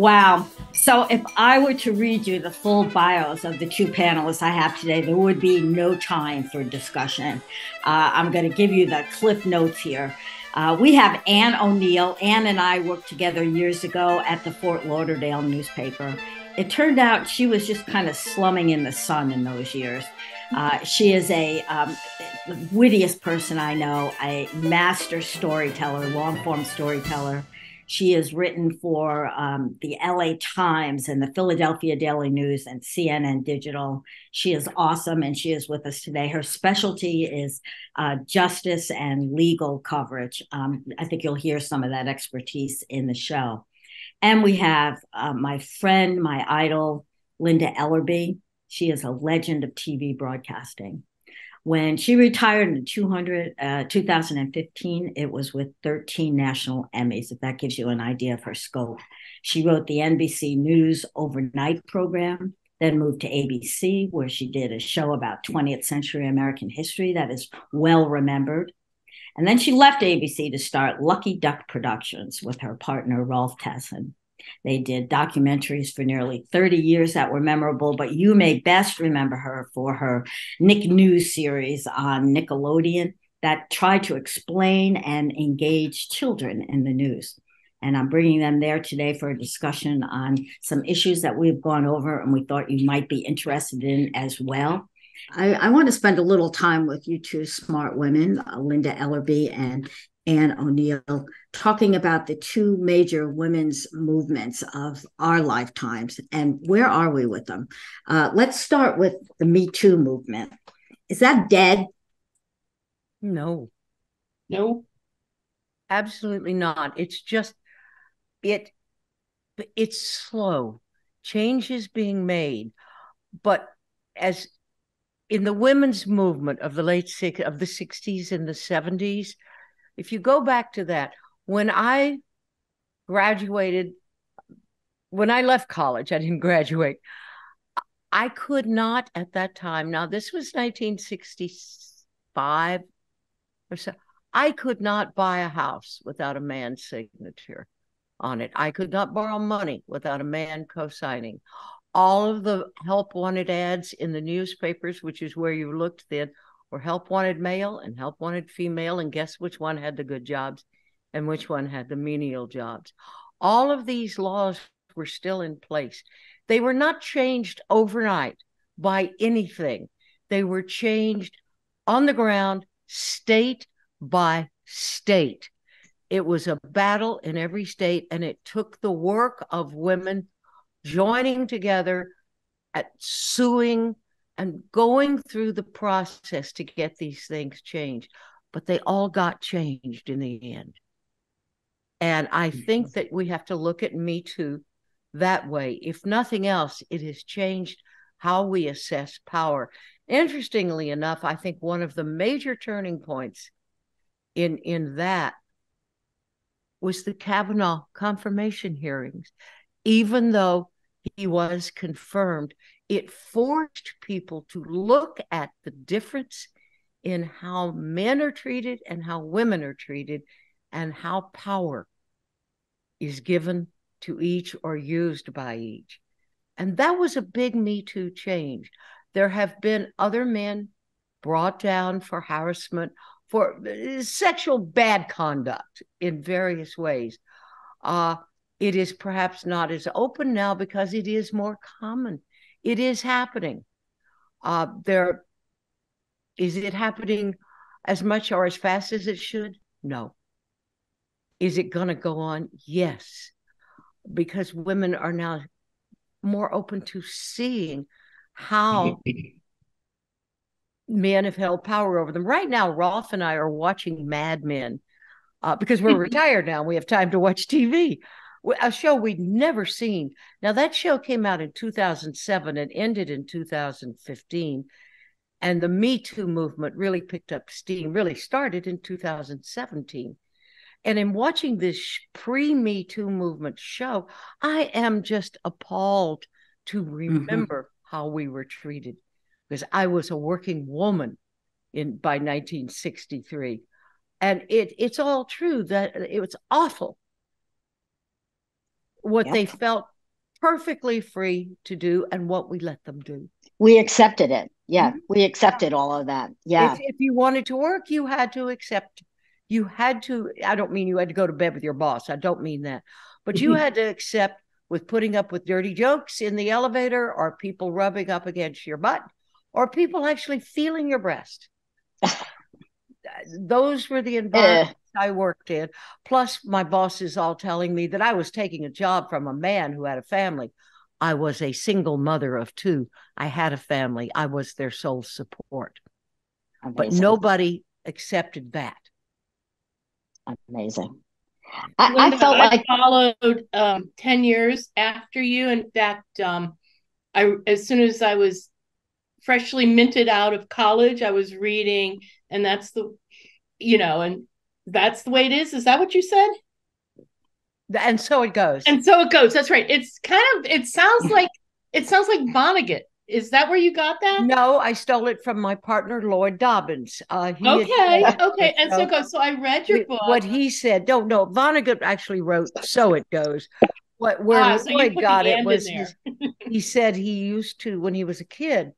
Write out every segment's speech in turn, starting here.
Wow. So if I were to read you the full bios of the two panelists I have today, there would be no time for discussion. I'm going to give you the cliff notes here. We have Ann O'Neill. Ann and I worked together years ago at the Fort Lauderdale newspaper. It turned out she was just kind of slumming in the sun in those years. She is the wittiest person I know, a master storyteller, long form storyteller. She has written for the LA Times and the Philadelphia Daily News and CNN Digital. She is awesome, and she is with us today. Her specialty is justice and legal coverage. I think you'll hear some of that expertise in the show. And we have my friend, my idol, Linda Ellerbee. She is a legend of TV broadcasting. When she retired in 2015, it was with 13 national Emmys, if that gives you an idea of her scope. She wrote the NBC News Overnight program, then moved to ABC, where she did a show about 20th century American history that is well remembered. And then she left ABC to start Lucky Duck Productions with her partner, Rolfe Tessem. They did documentaries for nearly 30 years that were memorable, but you may best remember her for her Nick News series on Nickelodeon that tried to explain and engage children in the news. And I'm bringing them there today for a discussion on some issues that we've gone over and we thought you might be interested in as well. I want to spend a little time with you two smart women, Linda Ellerbee and Ann O'Neill, talking about the two major women's movements of our lifetimes and where are we with them. Let's start with the Me Too movement. Is that dead? No. No. Absolutely not. It's just, it's slow. Change is being made. But as in the women's movement of the of the 60s and the 70s, if you go back to that, when I graduated, when I left college, I didn't graduate. I could not at that time. Now, this was 1965 or so. I could not buy a house without a man's signature on it. I could not borrow money without a man co-signing. All of the help wanted ads in the newspapers, which is where you looked then, were help wanted male and help wanted female. And guess which one had the good jobs and which one had the menial jobs. All of these laws were still in place. They were not changed overnight by anything. They were changed on the ground, state by state. It was a battle in every state, and it took the work of women joining together at suing and going through the process to get these things changed. But they all got changed in the end. And I think that we have to look at Me Too that way. If nothing else, it has changed how we assess power. Interestingly enough, I think one of the major turning points in that was the Kavanaugh confirmation hearings. Even though he was confirmed, it forced people to look at the difference in how men are treated and how women are treated and how power is given to each or used by each. And that was a big Me Too change. There have been other men brought down for harassment, for sexual bad conduct in various ways. It is perhaps not as open now because it is more common. It is happening. Is it happening as much or as fast as it should? No. Is it going to go on? Yes. Because women are now more open to seeing how men have held power over them. Right now, Rolfe and I are watching Mad Men because we're retired now. We have time to watch TV. A show we'd never seen. Now, that show came out in 2007 and ended in 2015. And the Me Too movement really picked up steam, really started in 2017. And in watching this pre-Me Too movement show, I am just appalled to remember how we were treated, because I was a working woman by 1963. And it's all true that it was awful. what they felt perfectly free to do and what we let them do. We accepted it. Yeah, we accepted all of that. Yeah. If you wanted to work, you had to accept. You had to, I don't mean you had to go to bed with your boss. I don't mean that. But you had to accept with putting up with dirty jokes in the elevator, or people rubbing up against your butt, or people actually feeling your breast. Those were the environments I worked in. Plus, my bosses all telling me that I was taking a job from a man who had a family. I was a single mother of 2. I had a family. I was their sole support. Amazing. But nobody accepted that. Amazing. Linda, I felt like I followed 10 years after you. In fact, as soon as I was freshly minted out of college, I was reading, and that's the way it is. Is that what you said? And so it goes. And so it goes. That's right. It sounds like Vonnegut. Is that where you got that? No, I stole it from my partner, Lloyd Dobbins. Okay. And so it goes. So I read your book. What he said, no, Vonnegut actually wrote So It Goes. Where Lloyd got it was he said he used to, when he was a kid,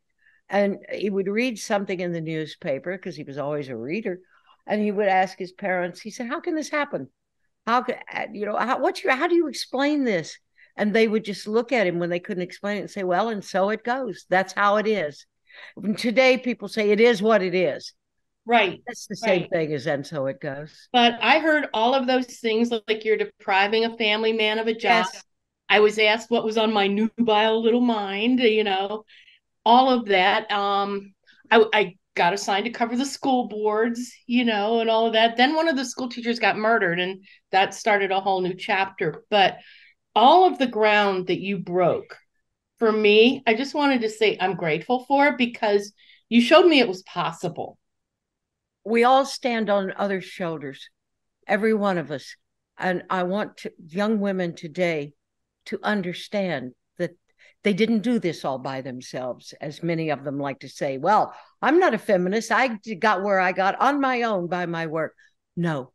and he would read something in the newspaper because he was always a reader, and he would ask his parents, he said, how can this happen? How do you explain this? And they would just look at him when they couldn't explain it and say, well, and so it goes. That's how it is. Today, people say it is what it is. Right. That's the same thing as and so it goes. But I heard all of those things, like you're depriving a family man of a job. Yes. I was asked what was on my nubile little mind, all of that. I got assigned to cover the school boards, and all of that. Then one of the school teachers got murdered, and that started a whole new chapter. But all of the ground that you broke for me, I just wanted to say I'm grateful for it, because you showed me it was possible. We all stand on others' shoulders, every one of us. And I want young women today to understand that they didn't do this all by themselves, as many of them like to say, well, I'm not a feminist. I got where I got on my own by my work. No.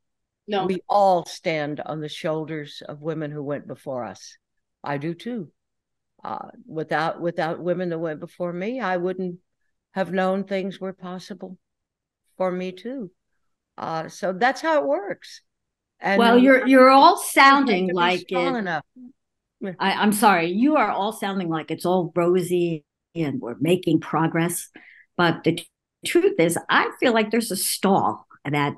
We all stand on the shoulders of women who went before us. I do too. Without women that went before me, I wouldn't have known things were possible for me too. So that's how it works. And well, you're all sounding like it. I'm sorry, you are all sounding like it's all rosy and we're making progress. But the truth is, I feel like there's a stall, that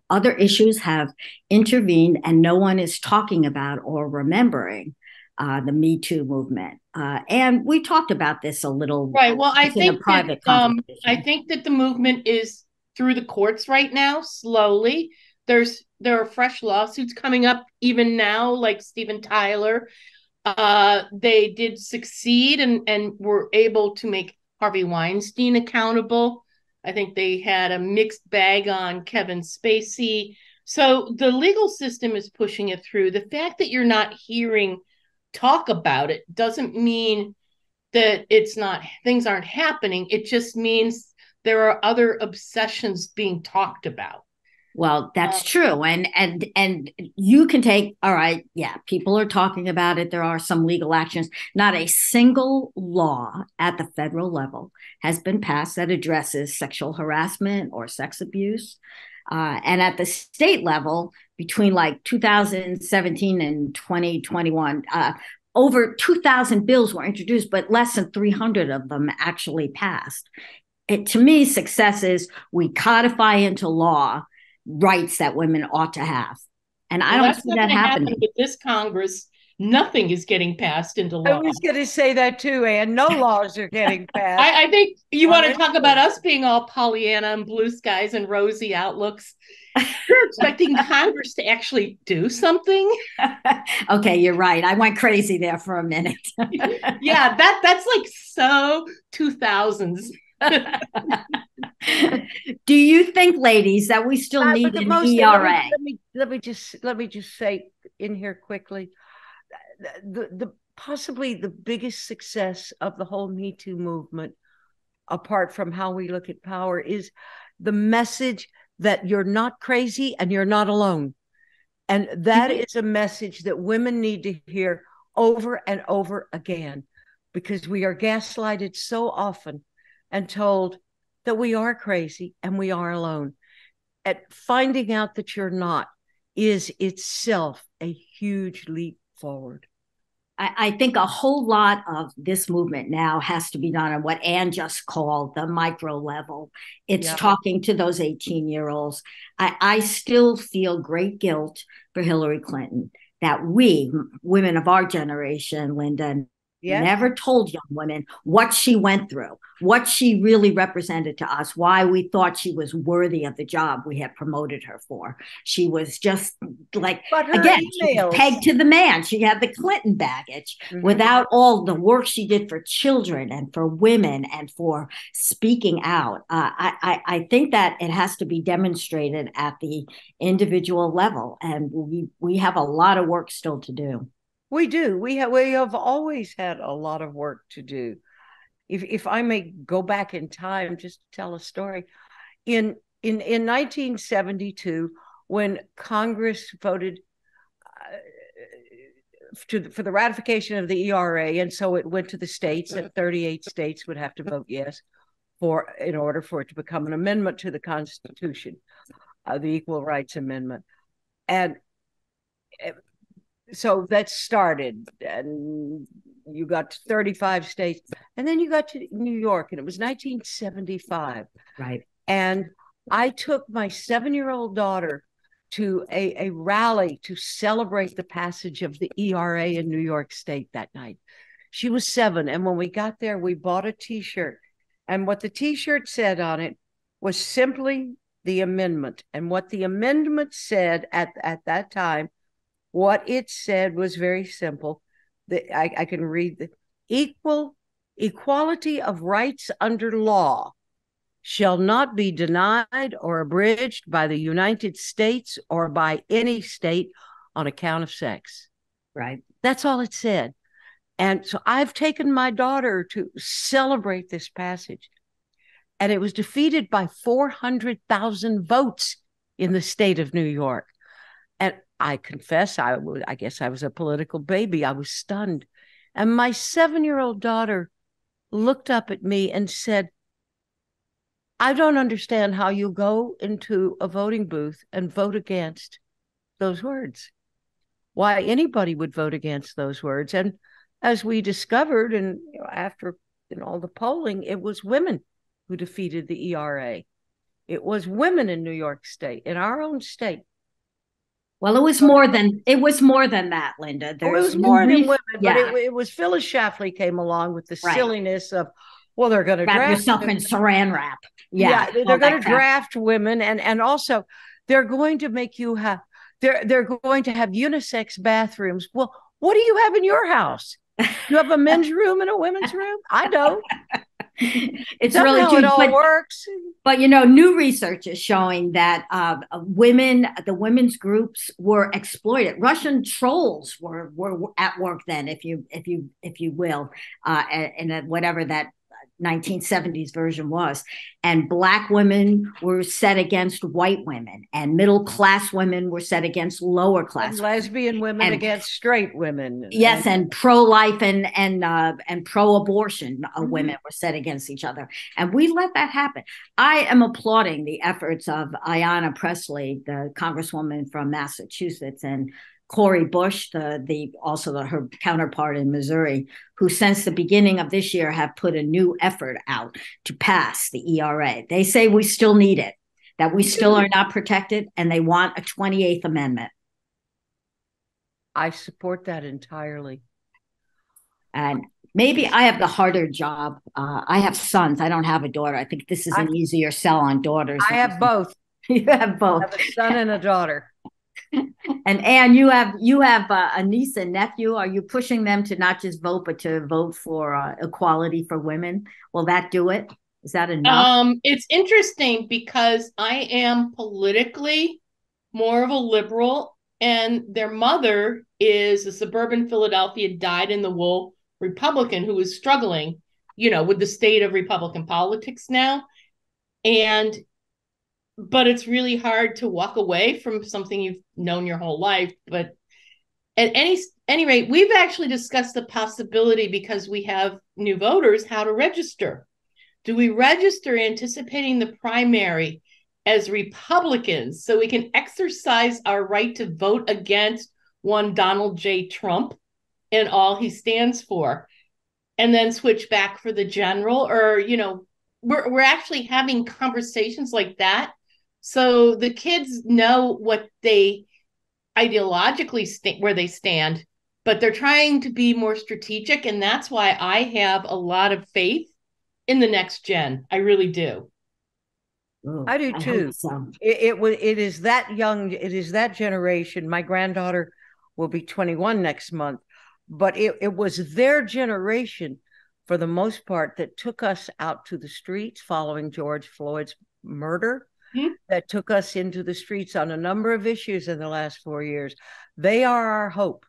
other issues have intervened and no one is talking about or remembering the Me Too movement. And we talked about this a little. Right. Well, I think that the movement is through the courts right now, slowly. There are fresh lawsuits coming up even now, like Steven Tyler. They did succeed and were able to make Harvey Weinstein accountable. I think they had a mixed bag on Kevin Spacey. So the legal system is pushing it through. The fact that you're not hearing talk about it doesn't mean that things aren't happening. It just means there are other obsessions being talked about. Well, that's true. And you can take, all right, yeah, people are talking about it. There are some legal actions. Not a single law at the federal level has been passed that addresses sexual harassment or sex abuse. And at the state level, between like 2017 and 2021, over 2,000 bills were introduced, but less than 300 of them actually passed. To me, success is we codify into law rights that women ought to have. And I don't see that happening. With this Congress, nothing is getting passed into law. I was going to say that too, Anne. No laws are getting passed. I think you want to talk about us being all Pollyanna and blue skies and rosy outlooks. You're expecting Congress to actually do something? Okay, you're right. I went crazy there for a minute. Yeah, that's like so 2000s. Do you think, ladies, that we still need an ERA? Let me just say in here quickly, the possibly the biggest success of the whole Me Too movement, apart from how we look at power, is the message that you're not crazy and you're not alone. And that is a message that women need to hear over and over again, because we are gaslighted so often and told that we are crazy and we are alone. At finding out that you're not is itself a huge leap forward. I think a whole lot of this movement now has to be done on what Anne just called the micro level. It's talking to those 18-year-olds. I still feel great guilt for Hillary Clinton that we, women of our generation, Linda, never told young women what she went through, what she really represented to us, why we thought she was worthy of the job we had promoted her for. She was just like, again, she was pegged to the man. She had the Clinton baggage without all the work she did for children and for women and for speaking out. I think that it has to be demonstrated at the individual level, and we have a lot of work still to do. We do. We have always had a lot of work to do. If I may go back in time, just to tell a story. In 1972, when Congress voted for the ratification of the ERA, and so it went to the states, and 38 states would have to vote yes in order for it to become an amendment to the Constitution, the Equal Rights Amendment, and so that started, and you got to 35 states, and then you got to New York, and it was 1975. Right. And I took my 7-year-old daughter to a rally to celebrate the passage of the ERA in New York State that night. She was 7, and when we got there, we bought a T-shirt, and what the T-shirt said on it was simply the amendment. And what the amendment said at that time, what it said was very simple. I can read the equality of rights under law shall not be denied or abridged by the United States or by any state on account of sex. Right. That's all it said. And so I've taken my daughter to celebrate this passage, and it was defeated by 400,000 votes in the state of New York. And I confess, I guess I was a political baby. I was stunned. And my 7-year-old daughter looked up at me and said, I don't understand how you go into a voting booth and vote against those words. Why anybody would vote against those words. And as we discovered, and after all the polling, it was women who defeated the ERA. It was women in New York State, in our own state. Well, it was more than that, Linda. It was more than women, but it was Phyllis Schlafly came along with the silliness of, well, they're going to wrap yourself in saran wrap. Yeah, they're going to draft women, and also they're going to make you have they're going to have unisex bathrooms. Well, what do you have in your house? You have a men's room and a women's room? I don't. It's really true. It all works. But new research is showing that the women's groups were exploited. Russian trolls were at work then, if you will, and whatever that 1970s version was. And Black women were set against white women, and middle class women were set against lower class and lesbian women against straight women. Yes, and pro-life and pro-abortion women were set against each other. And we let that happen. I am applauding the efforts of Ayanna Pressley, the congresswoman from Massachusetts, and Cori Bush, her counterpart in Missouri, who since the beginning of this year have put a new effort out to pass the ERA. They say we still need it, that we still are not protected, and they want a 28th Amendment. I support that entirely. And maybe I have the harder job. I have sons. I don't have a daughter. I think this is an easier sell on daughters. I have both. You have both. I have a son and a daughter. And Anne, you have a niece and nephew. Are you pushing them to not just vote, but to vote for equality for women? Will that do it? Is that enough? It's interesting because I am politically more of a liberal, and their mother is a suburban Philadelphia, dyed-in-the-wool Republican who is struggling, with the state of Republican politics now. But it's really hard to walk away from something you've known your whole life. But at any rate, we've actually discussed the possibility, because we have new voters, how to register. Do we register anticipating the primary as Republicans so we can exercise our right to vote against one Donald J. Trump and all he stands for, and then switch back for the general? Or, we're actually having conversations like that, so the kids know what they ideologically where they stand, but they're trying to be more strategic. And that's why I have a lot of faith in the next gen. I really do. Ooh, I do too. It is that young. It is that generation. My granddaughter will be 21 next month, but it was their generation, for the most part, that took us out to the streets following George Floyd's murder, that took us into the streets on a number of issues in the last 4 years. They are our hope.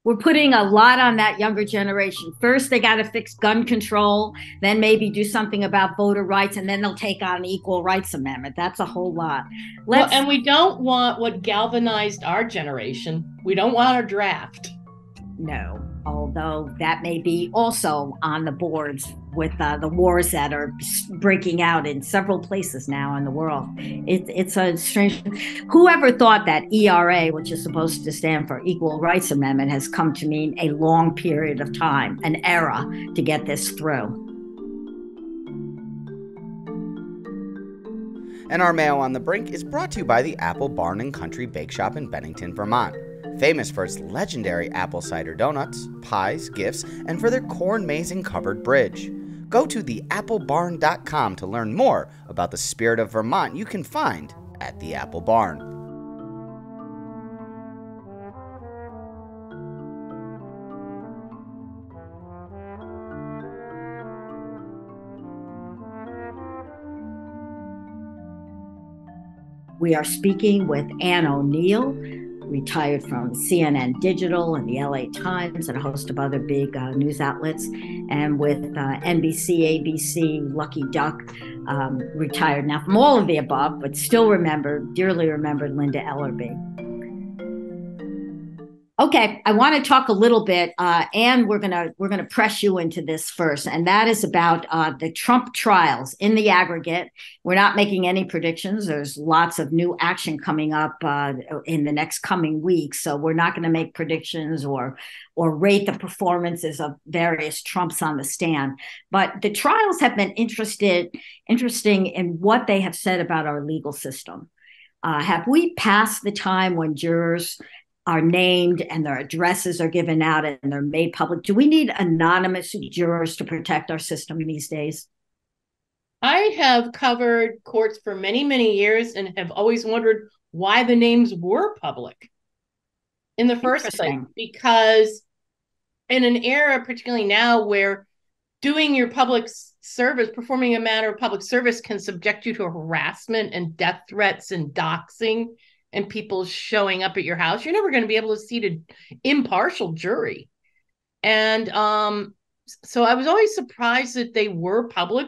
We're putting a lot on that younger generation. First, they got to fix gun control, then maybe do something about voter rights, and then they'll take on the Equal Rights Amendment. That's a whole lot. And we don't want what galvanized our generation. We don't want a draft. No, although that may be also on the boards with the wars that are breaking out in several places now in the world. It's a strange. Whoever thought that ERA, which is supposed to stand for Equal Rights Amendment, has come to mean a long period of time, an era to get this through. And our Mayo on the Brink is brought to you by the Apple Barn and Country Bake Shop in Bennington, Vermont. Famous for its legendary apple cider donuts, pies, gifts, and for their corn mazing covered bridge. Go to theapplebarn.com to learn more about the spirit of Vermont you can find at the Apple Barn. We are speaking with Ann O'Neill, retired from CNN Digital and the LA Times and a host of other big news outlets, and with NBC, ABC, Lucky Duck, retired now from all of the above, but still dearly remembered Linda Ellerbee. Okay, I want to talk a little bit, and we're gonna press you into this first, and that is about the Trump trials in the aggregate. We're not making any predictions. There's lots of new action coming up in the next coming weeks, so we're not going to make predictions or rate the performances of various Trumps on the stand. But the trials have been interesting in what they have said about our legal system. Have we passed the time when jurors are named and their addresses are given out and they're made public? Do we need anonymous jurors to protect our system these days? I have covered courts for many, many years and have always wondered why the names were public in the first place. Because in an era, particularly now, where doing your public service, performing a matter of public service, can subject you to harassment and death threats and doxing and people showing up at your house, you're never going to be able to seat an impartial jury. And so I was always surprised that they were public,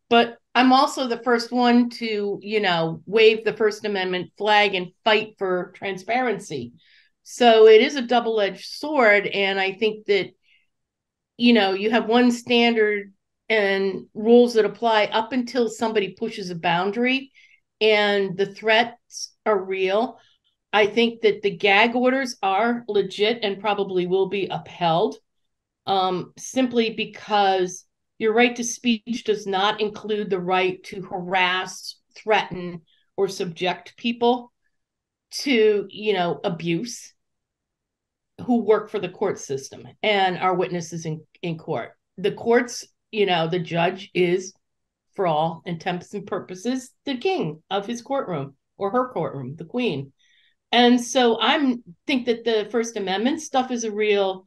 but I'm also the first one to, wave the First Amendment flag and fight for transparency. So it is a double-edged sword. And I think that, you have one standard and rules that apply up until somebody pushes a boundary and the threats are real. I think that the gag orders are legit and probably will be upheld, simply because your right to speech does not include the right to harass, threaten, or subject people to, abuse who work for the court system and are witnesses in court. The courts, the judge is, for all intents and purposes, the king of his courtroom or her courtroom, the queen. And so I think that the First Amendment stuff is a real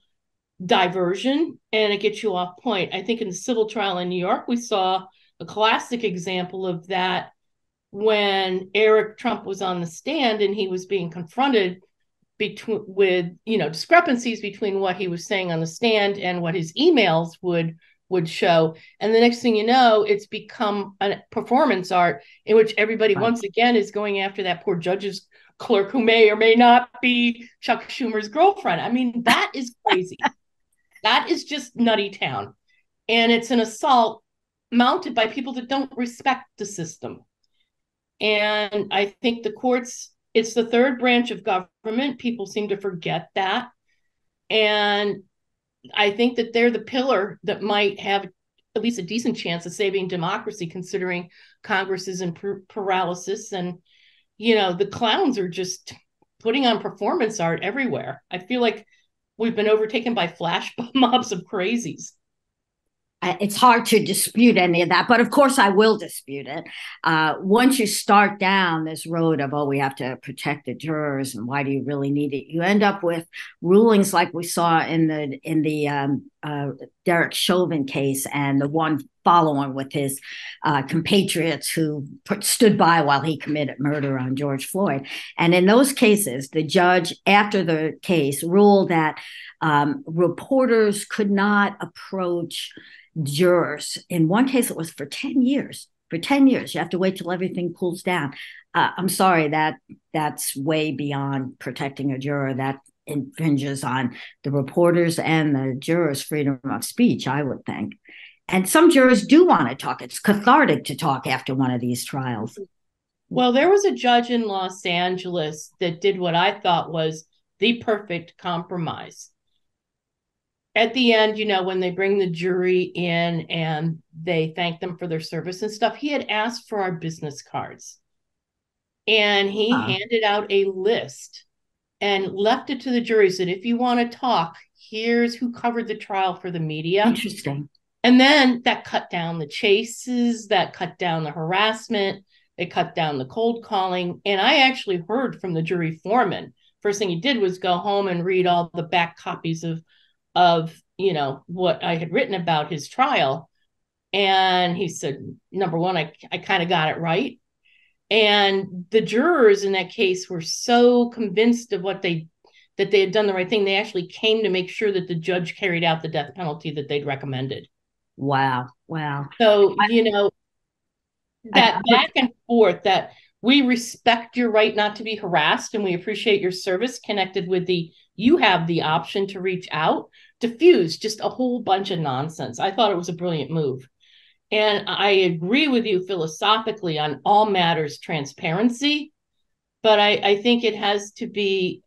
diversion and it gets you off point. I think in the civil trial in New York, we saw a classic example of that when Eric Trump was on the stand and he was being confronted with discrepancies between what he was saying on the stand and what his emails would show. And the next thing you know, it's become a performance art in which everybody once again is going after that poor judge's clerk who may or may not be Chuck Schumer's girlfriend. I mean, that is crazy. That is just nutty town. And it's an assault mounted by people that don't respect the system. And I think the courts, it's the third branch of government. People seem to forget that. And I think that they're the pillar that might have at least a decent chance of saving democracy, considering Congress is in paralysis. And, the clowns are just putting on performance art everywhere. I feel like we've been overtaken by flash mobs of crazies. It's hard to dispute any of that, but of course I will dispute it. Once you start down this road of, we have to protect the jurors, and why do you really need it? You end up with rulings like we saw in the Derek Chauvin case, and the one following with his compatriots who stood by while he committed murder on George Floyd. And in those cases, the judge, after the case, ruled that reporters could not approach jurors. In one case, it was for 10 years. For 10 years, you have to wait till everything cools down. I'm sorry, that's way beyond protecting a juror. That infringes on the reporters and the jurors' freedom of speech, I would think. And some jurors do want to talk. It's cathartic to talk after one of these trials. Well, there was a judge in Los Angeles that did what I thought was the perfect compromise. At the end, when they bring the jury in and they thank them for their service and stuff, he had asked for our business cards. And he handed out a list and left it to the jury, said, if you want to talk, here's who covered the trial for the media. Interesting. And then that cut down the chases, that cut down the harassment, it cut down the cold calling. And I actually heard from the jury foreman. First thing he did was go home and read all the back copies of what I had written about his trial. And he said, number one, I kind of got it right. And the jurors in that case were so convinced of that they had done the right thing. They actually came to make sure that the judge carried out the death penalty that they'd recommended. Wow. So, that back and forth, that we respect your right not to be harassed and we appreciate your service, connected with you have the option to reach out, diffused just a whole bunch of nonsense. I thought it was a brilliant move. And I agree with you philosophically on all matters transparency, but I think it has to be,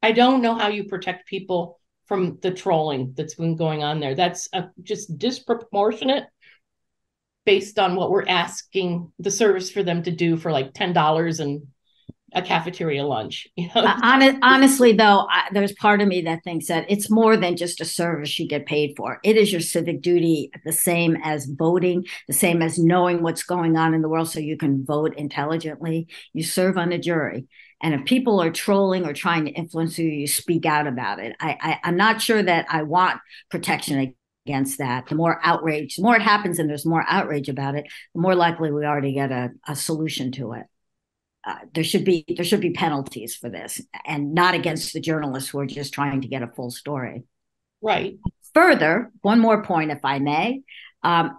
I don't know how you protect people from the trolling that's been going on there. That's just disproportionate based on what we're asking the service for them to do for like $10 and a cafeteria lunch. Honestly, though, there's part of me that thinks that it's more than just a service you get paid for. It is your civic duty, the same as voting, the same as knowing what's going on in the world so you can vote intelligently. You serve on a jury. And if people are trolling or trying to influence you, you speak out about it. I'm not sure that I want protection against that. The more outrage, the more it happens and there's more outrage about it, the more likely we are to get a solution to it. There should be penalties for this, and not against the journalists who are just trying to get a full story. Right. Further, one more point, if I may.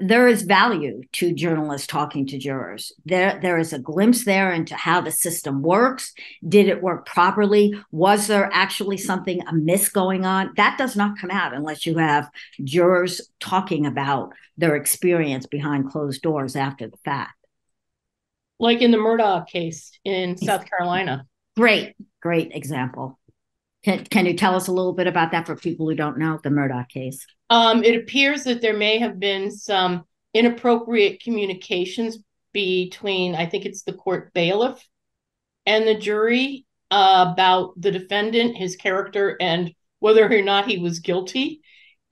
There is value to journalists talking to jurors. There is a glimpse there into how the system works. Did it work properly? Was there actually something amiss going on? That does not come out unless you have jurors talking about their experience behind closed doors after the fact. Like in the Murdaugh case in South Carolina. Great example. Can you tell us a little bit about that for people who don't know the Murdaugh case? It appears that there may have been some inappropriate communications between, I think it's the court bailiff and the jury about the defendant, his character, and whether or not he was guilty.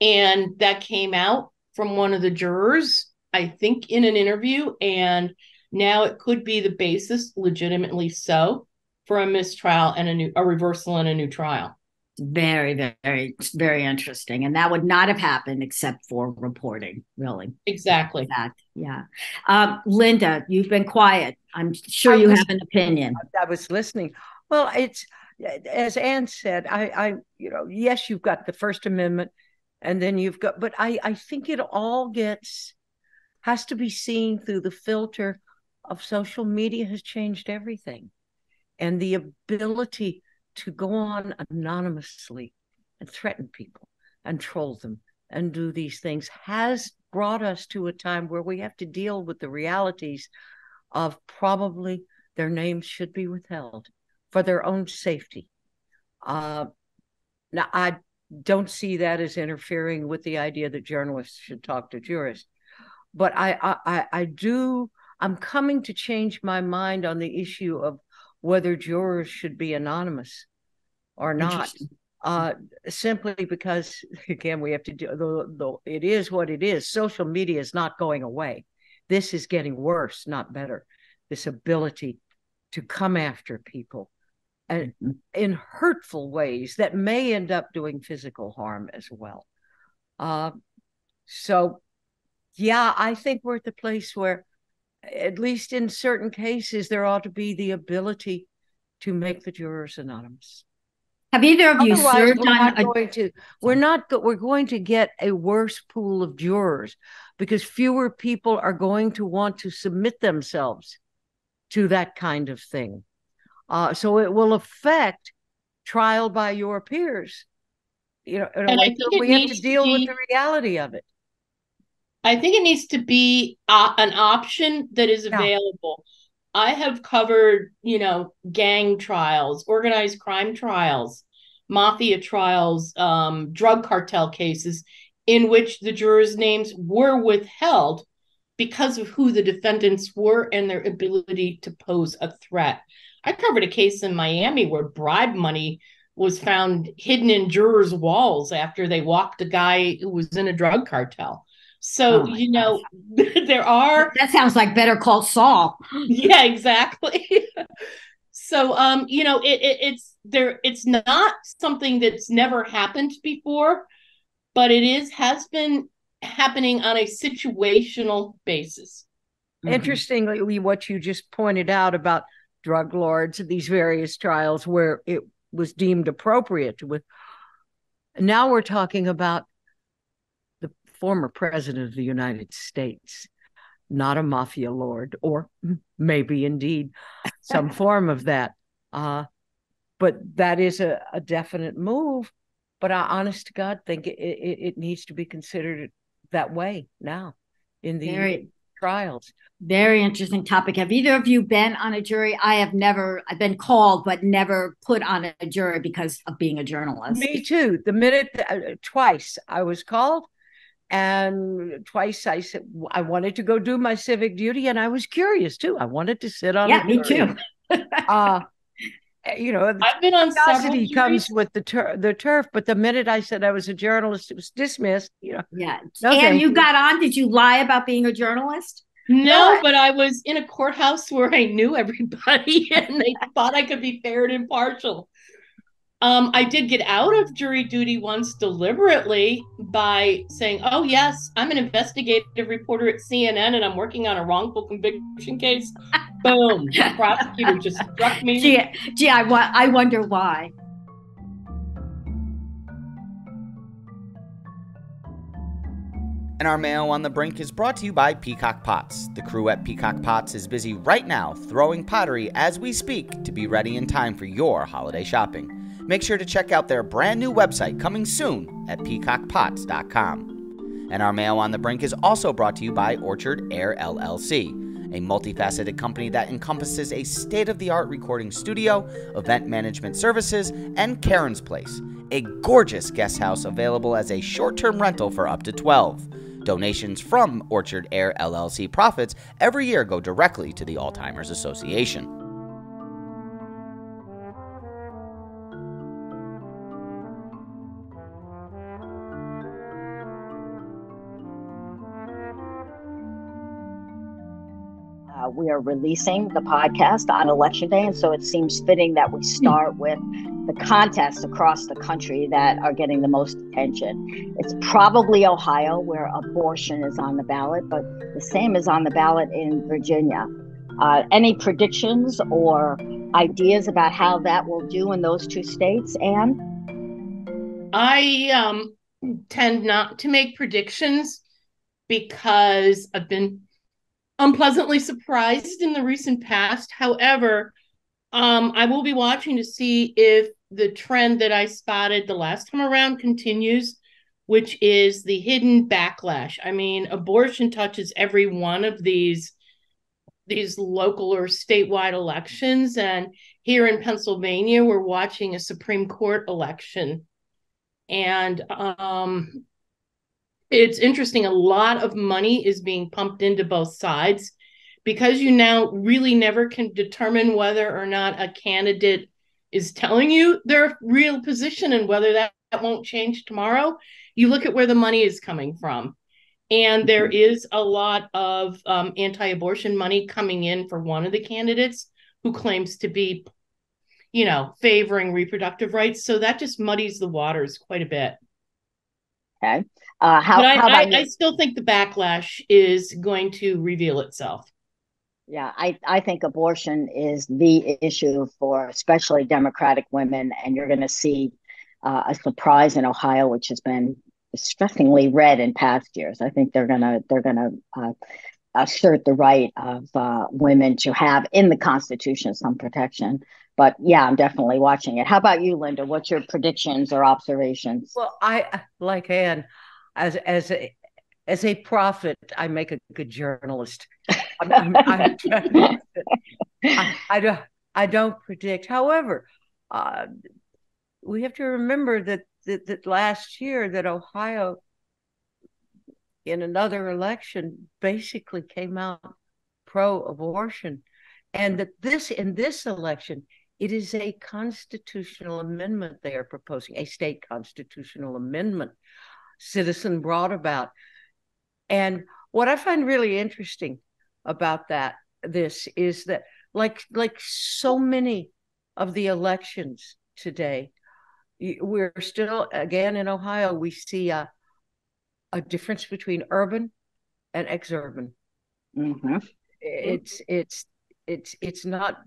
And that came out from one of the jurors, I think, in an interview. And now it could be the basis, legitimately so, for a mistrial and a reversal and a new trial. Very, very, very interesting. And that would not have happened except for reporting, really. Exactly. Yeah. Linda, you've been quiet. I'm sure you have an opinion. I was listening. Well, it's, as Anne said, yes, you've got the First Amendment, and then you've got, but I think it all has to be seen through the filter of social media has changed everything. and the ability to go on anonymously and threaten people and troll them and do these things has brought us to a time where we have to deal with the realities of probably their names should be withheld for their own safety. Now, I don't see that as interfering with the idea that journalists should talk to jurists, but I'm coming to change my mind on the issue of whether jurors should be anonymous or not. Simply because, again, we have to do, it is what it is. Social media is not going away. This is getting worse, not better. This ability to come after people and in hurtful ways that may end up doing physical harm as well. So, yeah, I think we're at the place where, at least in certain cases, there ought to be the ability to make the jurors anonymous. Have either of you served we're going to get a worse pool of jurors because fewer people are going to want to submit themselves to that kind of thing. So it will affect trial by your peers. And I think we have to deal with the reality of it. I think it needs to be an option that is available. I have covered, gang trials, organized crime trials, mafia trials, drug cartel cases in which the jurors' names were withheld because of who the defendants were and their ability to pose a threat. I covered a case in Miami where bribe money was found hidden in jurors' walls after they walked a guy who was in a drug cartel. So, there are... That sounds like Better Call Saul. Yeah, exactly. So, it's not something that's never happened before, but has been happening on a situational basis. Interestingly, what you just pointed out about drug lords, these various trials where it was deemed appropriate with. Now we're talking about the former president of the United States, not a mafia lord, or maybe indeed some form of that. But that is a definite move. But I, honest to God, think it needs to be considered that way now in the trials. Very interesting topic. Have either of you been on a jury? I've been called, but never put on a jury because of being a journalist. Me too. Twice I was called, and twice I said I wanted to go do my civic duty, and I was curious too. I wanted to sit on a jury. Me too. I've been on several juries. Comes with the turf, but the minute I said I was a journalist, it was dismissed. Yeah. And you got on. Did you lie about being a journalist? No, but I was in a courthouse where I knew everybody, and they thought I could be fair and impartial. I did get out of jury duty once deliberately by saying, "Oh yes, I'm an investigative reporter at CNN, and I'm working on a wrongful conviction case." Boom! The prosecutor just struck me. Gee, I wonder why. And our Mayo on the Brink is brought to you by Peacock Pots. The crew at Peacock Pots is busy right now throwing pottery as we speak to be ready in time for your holiday shopping. Make sure to check out their brand new website coming soon at peacockpots.com. And our Mayo on the Brink is also brought to you by Orchard Air LLC, a multifaceted company that encompasses a state-of-the-art recording studio, event management services, and Karen's Place, a gorgeous guest house available as a short-term rental for up to 12. Donations from Orchard Air LLC profits every year go directly to the Alzheimer's Association. We are releasing the podcast on Election Day, and so it seems fitting that we start with the contests across the country that are getting the most attention. It's probably Ohio, where abortion is on the ballot, but the same is on the ballot in Virginia. Any predictions or ideas about how that will do in those two states, Anne? I tend not to make predictions because I've been unpleasantly surprised in the recent past. However, I will be watching to see if the trend that I spotted the last time around continues, which is the hidden backlash. I mean, abortion touches every one of these local or statewide elections. And here in Pennsylvania, we're watching a Supreme Court election. And it's interesting. A lot of money is being pumped into both sides because you now really never can determine whether or not a candidate is telling you their real position and whether that won't change tomorrow. You look at where the money is coming from. And there is a lot of anti-abortion money coming in for one of the candidates who claims to be, favoring reproductive rights. So that just muddies the waters quite a bit. Okay. I still think the backlash is going to reveal itself. Yeah, I think abortion is the issue for especially Democratic women, and you're going to see a surprise in Ohio, which has been distressingly red in past years. I think they're gonna assert the right of women to have in the Constitution some protection. But yeah, I'm definitely watching it. How about you, Linda? What's your predictions or observations? Well, I like Anne, as a prophet, I make a good journalist. I don't predict. However, we have to remember that last year that Ohio, in another election, basically came out pro-abortion, and that in this election, it is a constitutional amendment they are proposing, a state constitutional amendment citizen brought about. And what I find really interesting about this is that like so many of the elections today, we're still, again, in Ohio, we see a difference between urban and exurban. Mm-hmm. It's not,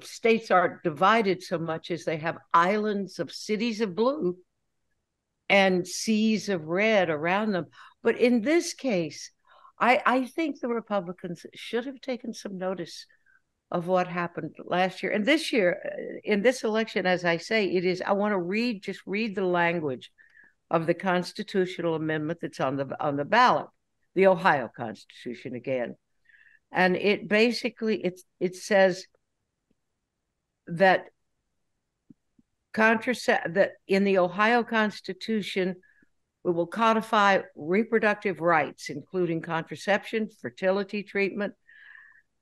states aren't divided so much as they have islands of cities of blue and seas of red around them. But in this case, I think the Republicans should have taken some notice of what happened last year. And this year, in this election, as I say, I want to read the language of the constitutional amendment that's on the ballot, the Ohio Constitution again. And it basically, it says that that in the Ohio Constitution, we will codify reproductive rights, including contraception, fertility treatment,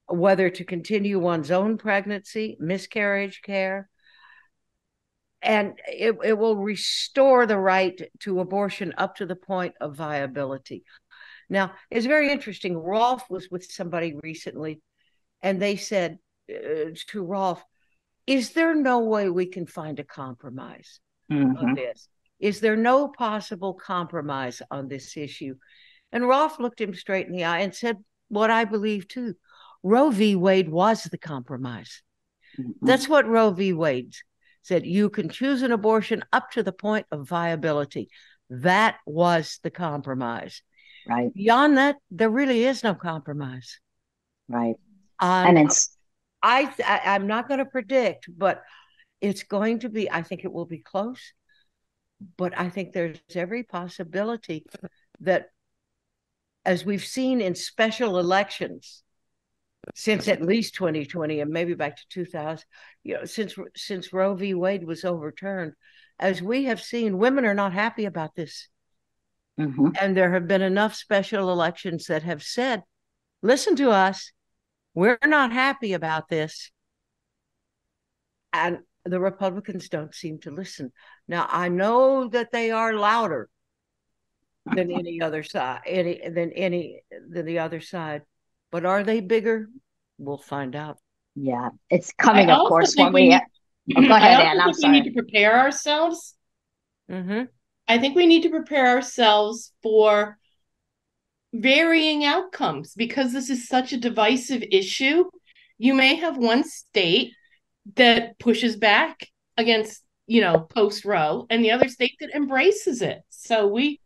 whether to continue one's own pregnancy, miscarriage care, and it will restore the right to abortion up to the point of viability. Now, it's very interesting. Rolfe was with somebody recently, and they said to Rolfe, is there no way we can find a compromise on this? Is there no possible compromise on this issue? And Rolfe looked him straight in the eye and said, what I believe too, Roe v. Wade was the compromise. That's what Roe v. Wade said. You can choose an abortion up to the point of viability. That was the compromise. Right. Beyond that, there really is no compromise. Right. And it's, I'm not going to predict, but it's going to be, I think it will be close, but I think there's every possibility that, as we've seen in special elections since at least 2020 and maybe back to 2000, since Roe v. Wade was overturned, as we have seen, women are not happy about this. And there have been enough special elections that have said, listen to us, we're not happy about this. And the Republicans don't seem to listen. Now, I know that they are louder than any other side, than the other side, but are they bigger? We'll find out. Yeah, it's coming, of course, when we go ahead, Anne. I'm sorry. We need to prepare ourselves. I think we need to prepare ourselves for varying outcomes because this is such a divisive issue. You may have one state that pushes back against, post Roe, and the other state that embraces it. So we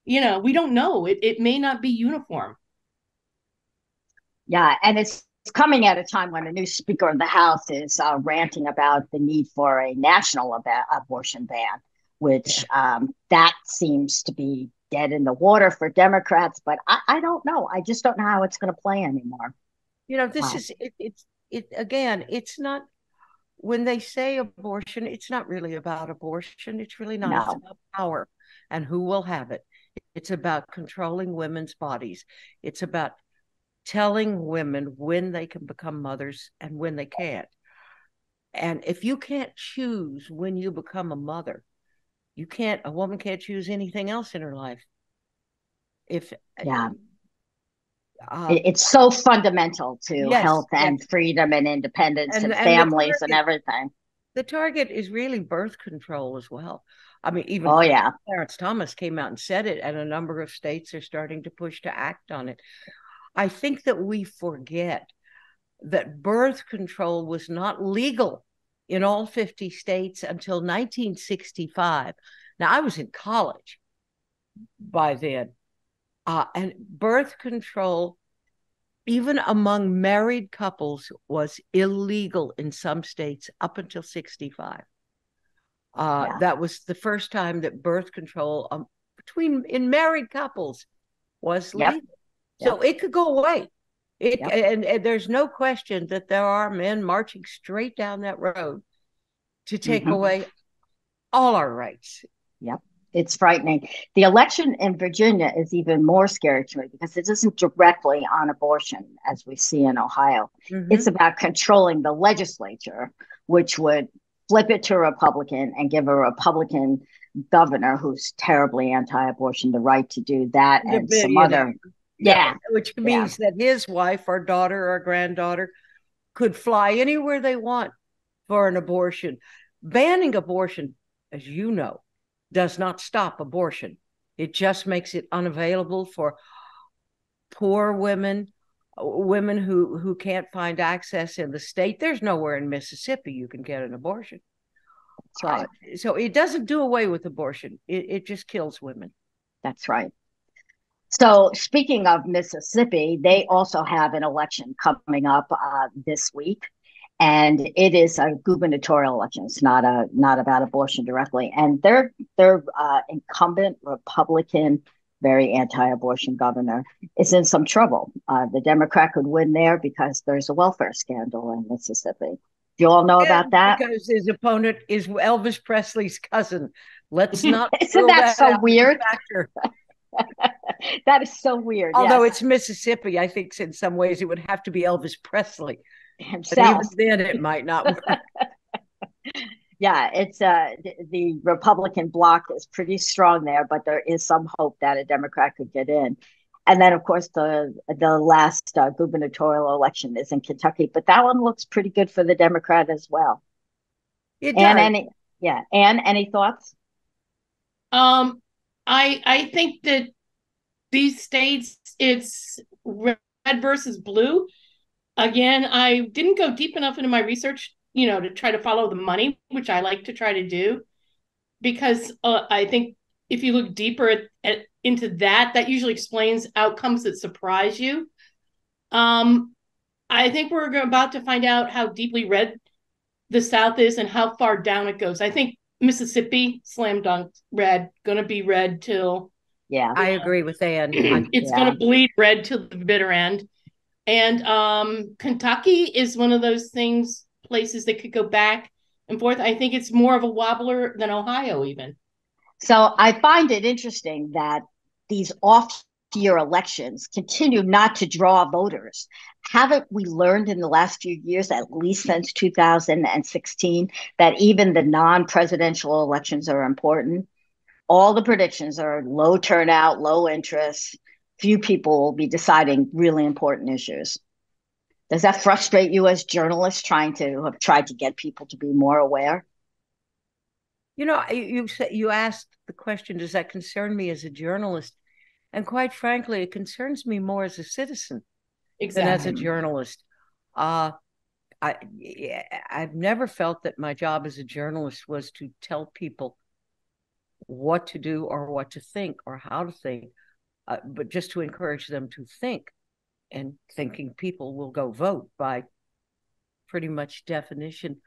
don't know. It may not be uniform. Yeah, and it's coming at a time when a new Speaker of the House is ranting about the need for a national abortion ban, which that seems to be dead in the water for Democrats. But I don't know. I just don't know how it's going to play anymore. This is it again. It's not, when they say abortion, it's not really about abortion. It's really not. It's about power and who will have it. It's about controlling women's bodies. It's about telling women when they can become mothers and when they can't. And if you can't choose when you become a mother, a woman can't choose anything else in her life. It's so fundamental to health and freedom and independence and families and everything. The target is really birth control as well. I mean, even Clarence Thomas came out and said it, and a number of states are starting to push to act on it. I think that we forget that birth control was not legal in all 50 states until 1965. Now, I was in college by then, and birth control, even among married couples, was illegal in some states up until 65. That was the first time that birth control in married couples was legal. So it could go away. And there's no question that there are men marching straight down that road to take away all our rights. Yep. It's frightening. The election in Virginia is even more scary to me because it isn't directly on abortion, as we see in Ohio. It's about controlling the legislature, which would flip it to a Republican and give a Republican governor who's terribly anti-abortion the right to do that and some other. Which means that his wife or daughter or granddaughter could fly anywhere they want for an abortion. Banning abortion, as you know, does not stop abortion. It just makes it unavailable for poor women who can't find access in the state. There's nowhere in Mississippi you can get an abortion. That's right. So it doesn't do away with abortion. It just kills women. That's right. So speaking of Mississippi, they also have an election coming up this week, and it is a gubernatorial election. It's not about abortion directly, and their incumbent Republican, very anti-abortion governor is in some trouble. The Democrat could win there because there's a welfare scandal in Mississippi. Do you all know about that? Because his opponent is Elvis Presley's cousin. Let's not. Isn't that so weird? That is so weird. Although it's Mississippi, I think in some ways it would have to be Elvis Presley himself. But even then, it might not work. It's the Republican bloc is pretty strong there, but there is some hope that a Democrat could get in. And then, of course, the last gubernatorial election is in Kentucky, but that one looks pretty good for the Democrat as well. It does. Anne, any thoughts? I think that these states, it's red versus blue. Again, I didn't go deep enough into my research, to try to follow the money, which I like to try to do, because I think if you look deeper into that usually explains outcomes that surprise you. I think we're about to find out how deeply red the South is and how far down it goes. I think Mississippi, slam dunk, red, going to be red till... Yeah, I agree with Ann. It's going to bleed red till the bitter end. And Kentucky is one of those places that could go back and forth. I think it's more of a wobbler than Ohio even. So I find it interesting that these off-year elections continue not to draw voters. Haven't we learned in the last few years, at least since 2016, that even the non-presidential elections are important? All the predictions are low turnout, low interest. Few people will be deciding really important issues. Does that frustrate you as journalists trying to get people to be more aware? You asked the question, does that concern me as a journalist? And quite frankly, it concerns me more as a citizen than as a journalist. I've never felt that my job as a journalist was to tell people what to do or what to think or how to think, but just to encourage them to think. and thinking people will go vote by pretty much definition.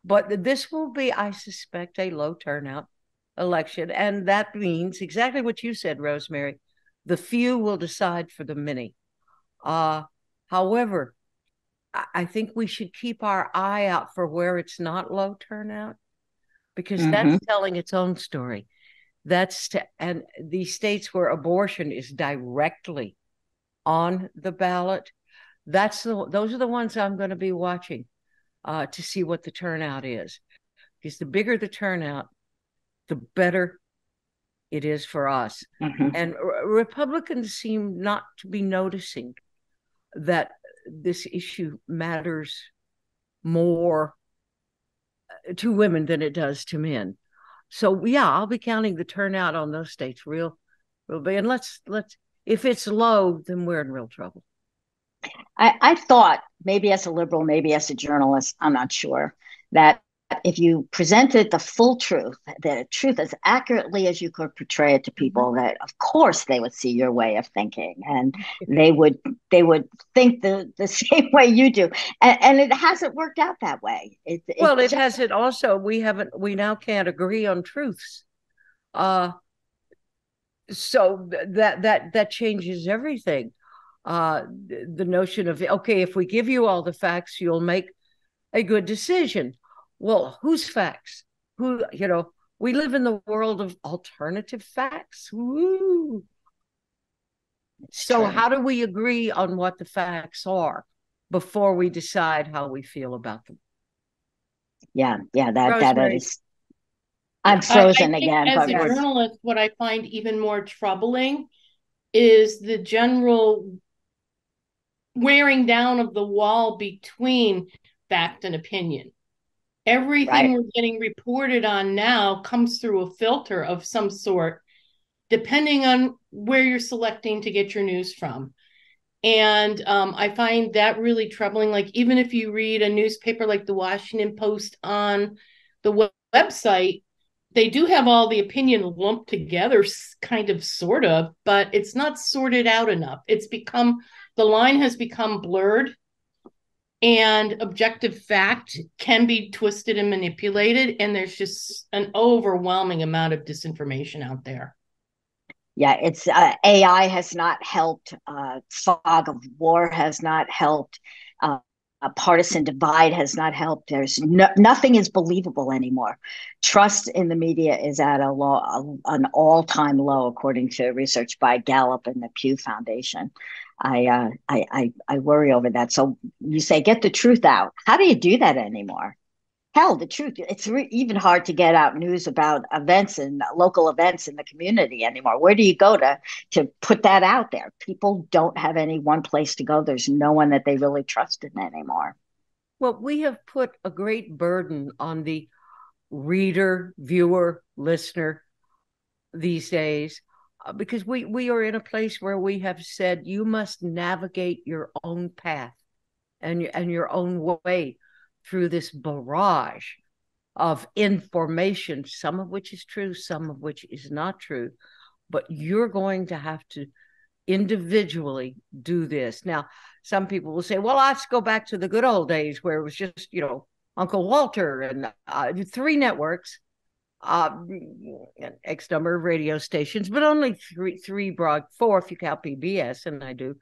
But this will be, I suspect, a low turnout election. And that means exactly what you said, Rosemary. The few will decide for the many. However, I think we should keep our eye out for where it's not low turnout, because that's telling its own story. And these states where abortion is directly on the ballot, those are the ones I'm going to be watching to see what the turnout is. Because the bigger the turnout, the better it is for us. And Republicans seem not to be noticing that this issue matters more to women than it does to men. So yeah, I'll be counting the turnout on those states real big. And let's if it's low, then we're in real trouble. I thought, maybe as a liberal, maybe as a journalist, I'm not sure, that if you presented the full truth, the truth as accurately as you could portray it to people, that of course they would see your way of thinking, and they would think the same way you do. And it hasn't worked out that way. It hasn't also. We now can't agree on truths. So that changes everything. The notion of, okay, if we give you all the facts, you'll make a good decision. Well, whose facts? We live in the world of alternative facts. Woo. So how do we agree on what the facts are before we decide how we feel about them? Yeah, that is. I'm frozen again. As a journalist, what I find even more troubling is the general wearing down of the wall between fact and opinion. Everything we're getting reported on now comes through a filter of some sort, depending on where you're selecting to get your news from. And I find that really troubling. Like, even if you read a newspaper like the Washington Post on the website, they do have all the opinion lumped together, kind of, sort of, but it's not sorted out enough. The line has become blurred, and objective fact can be twisted and manipulated, and there's just an overwhelming amount of disinformation out there. Yeah, it's AI has not helped. Fog of war has not helped. A partisan divide has not helped. There's nothing is believable anymore. Trust in the media is at an all-time low, according to research by Gallup and the Pew Foundation. I worry over that. So you say, get the truth out. How do you do that anymore? Hell, the truth. It's even hard to get out news about events and local events in the community anymore. Where do you go to put that out there? People don't have any one place to go. There's no one that they really trust in anymore. Well, we have put a great burden on the reader, viewer, listener these days, because we are in a place where we have said you must navigate your own path and your own way through this barrage of information, some of which is true, some of which is not true, but you're going to have to individually do this. Now, some people will say, well, let's go back to the good old days where it was just, Uncle Walter and 3 networks, X number of radio stations, but only 4 if you count PBS, and I do,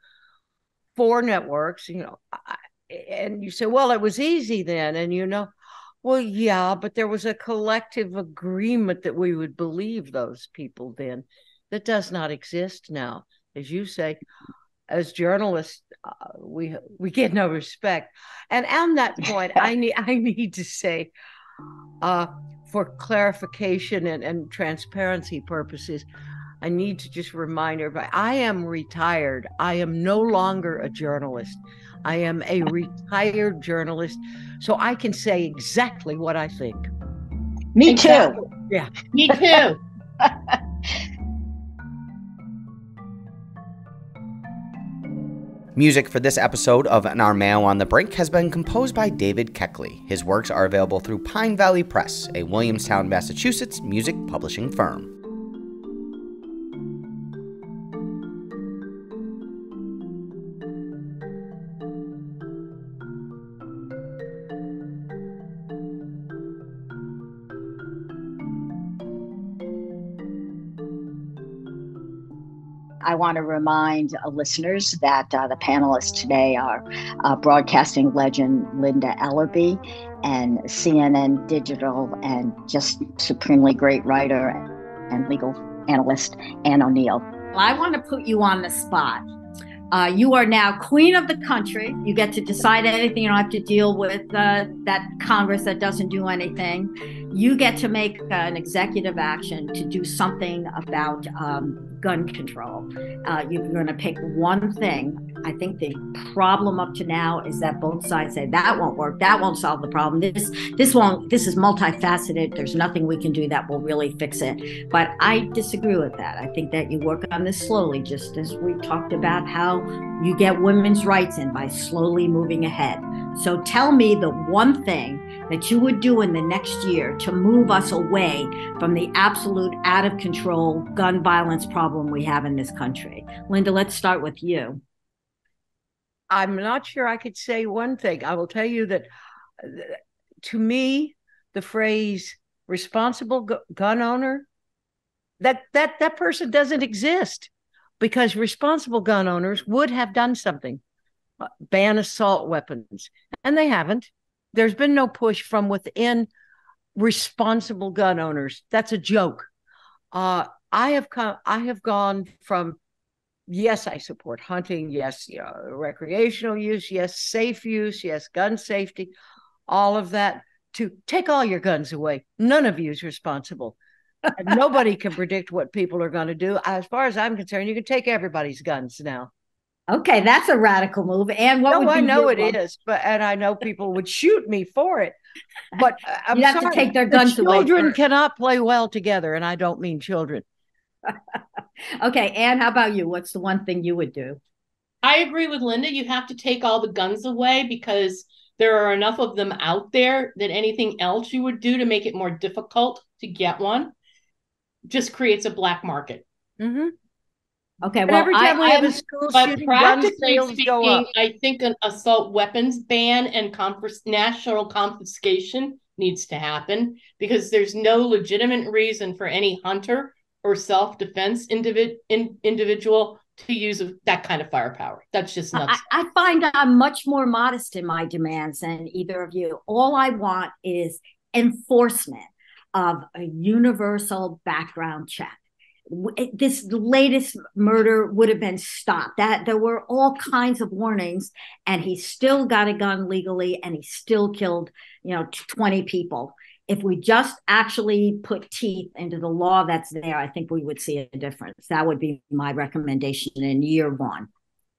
4 networks, and you say, well, it was easy then. And, well, yeah, but there was a collective agreement that we would believe those people then. That does not exist now. As you say, as journalists, we get no respect. And on that point, I need to say, for clarification and transparency purposes, I need to just remind everybody, I am retired. I am no longer a journalist. I am a retired journalist, so I can say exactly what I think. Me too. Yeah. Me too. Music for this episode of An Armeo on the Brink has been composed by David Keckley. His works are available through Pine Valley Press, a Williamstown, Massachusetts music publishing firm. I want to remind listeners that the panelists today are broadcasting legend Linda Ellerbee and CNN digital and just supremely great writer and legal analyst Ann O'Neill. Well, I want to put you on the spot. You are now queen of the country. You get to decide anything. You don't have to deal with that Congress that doesn't do anything. You get to make an executive action to do something about gun control. You're going to pick one thing. I think the problem up to now is that both sides say that won't work. That won't solve the problem. This won't. This is multifaceted. There's nothing we can do that will really fix it. But I disagree with that. I think that you work on this slowly, just as we talked about how you get women's rights in by slowly moving ahead. So tell me the one thing that you would do in the next year to move us away from the absolute out of control gun violence problem we have in this country. Linda, let's start with you. I'm not sure I could say one thing. I will tell you that to me, the phrase responsible gun owner, that person doesn't exist, because responsible gun owners would have done something, ban assault weapons, and they haven't. There's been no push from within responsible gun owners. That's a joke. I have gone from, yes, I support hunting. Yes, recreational use. Yes, safe use. Yes, gun safety. All of that, to take all your guns away. None of you is responsible. Nobody can predict what people are going to do. As far as I'm concerned, you can take everybody's guns now. Okay, that's a radical move. And what would be I know it one? is, and I know people would shoot me for it. But I'm you have sorry, to take their guns away. Children cannot play well together, and I don't mean children. Okay, Anne, how about you? What's the one thing you would do? I agree with Linda. You have to take all the guns away, because there are enough of them out there that anything else you would do to make it more difficult to get one just creates a black market. Mm-hmm. Okay, well, every time we have a school shooting, practically gun sales go up. I think an assault weapons ban and national confiscation needs to happen, because there's no legitimate reason for any hunter or self-defense individual to use that kind of firepower. That's just nuts. I find I'm much more modest in my demands than either of you. All I want is enforcement of a universal background check. This latest murder would have been stopped. That there were all kinds of warnings, and he still got a gun legally, and he still killed 20 people. If we just actually put teeth into the law that's there, I think we would see a difference. That would be my recommendation in year one.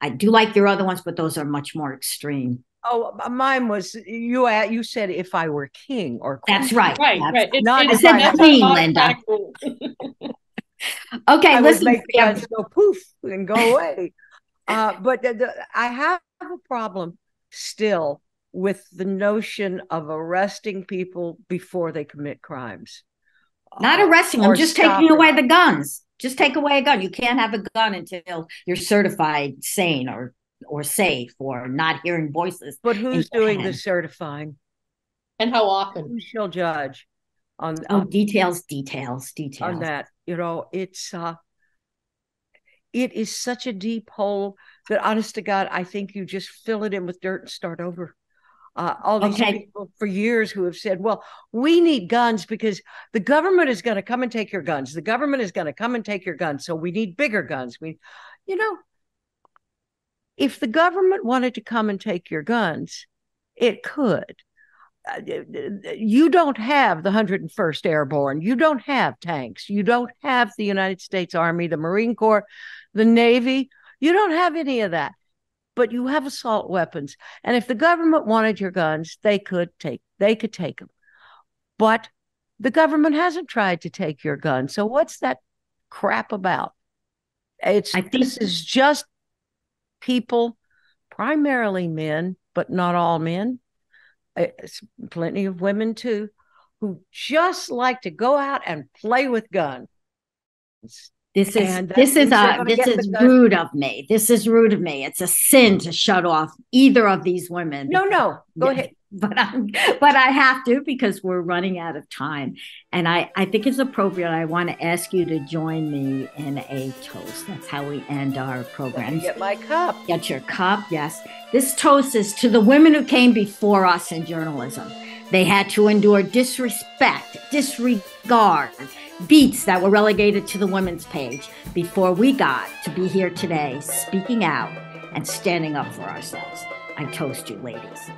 I do like your other ones, but those are much more extreme. Oh, mine was, you said if I were king or queen. That's right. Right. I said queen, Linda. Okay, listen. Make the guns go poof and go away. But I have a problem still with the notion of arresting people before they commit crimes. Not arresting them, just taking away the guns. Just take away a gun. You can't have a gun until you're certified sane or safe or not hearing voices. But who's doing the certifying? And how often? Who shall judge? On details on that. It is such a deep hole that, honest to God, I think you just fill it in with dirt and start over. All these people for years who have said, well, we need guns because the government is going to come and take your guns. The government is going to come and take your guns. So we need bigger guns. If the government wanted to come and take your guns, it could. You don't have the 101st Airborne. You don't have tanks. You don't have the United States Army, the Marine Corps, the Navy. You don't have any of that. But you have assault weapons. And if the government wanted your guns, they could take them. But the government hasn't tried to take your gun. So what's that crap about? This is just people, primarily men, but not all men. It's plenty of women too, who just like to go out and play with guns. This is rude of me. This is rude of me. It's a sin to shut off either of these women. No, go ahead. but I have to because we're running out of time. And I think it's appropriate. I want to ask you to join me in a toast. That's how we end our program. Get my cup. Get your cup, yes. This toast is to the women who came before us in journalism. They had to endure disrespect, disregard, beats that were relegated to the women's page before we got to be here today, speaking out and standing up for ourselves. I toast you, ladies.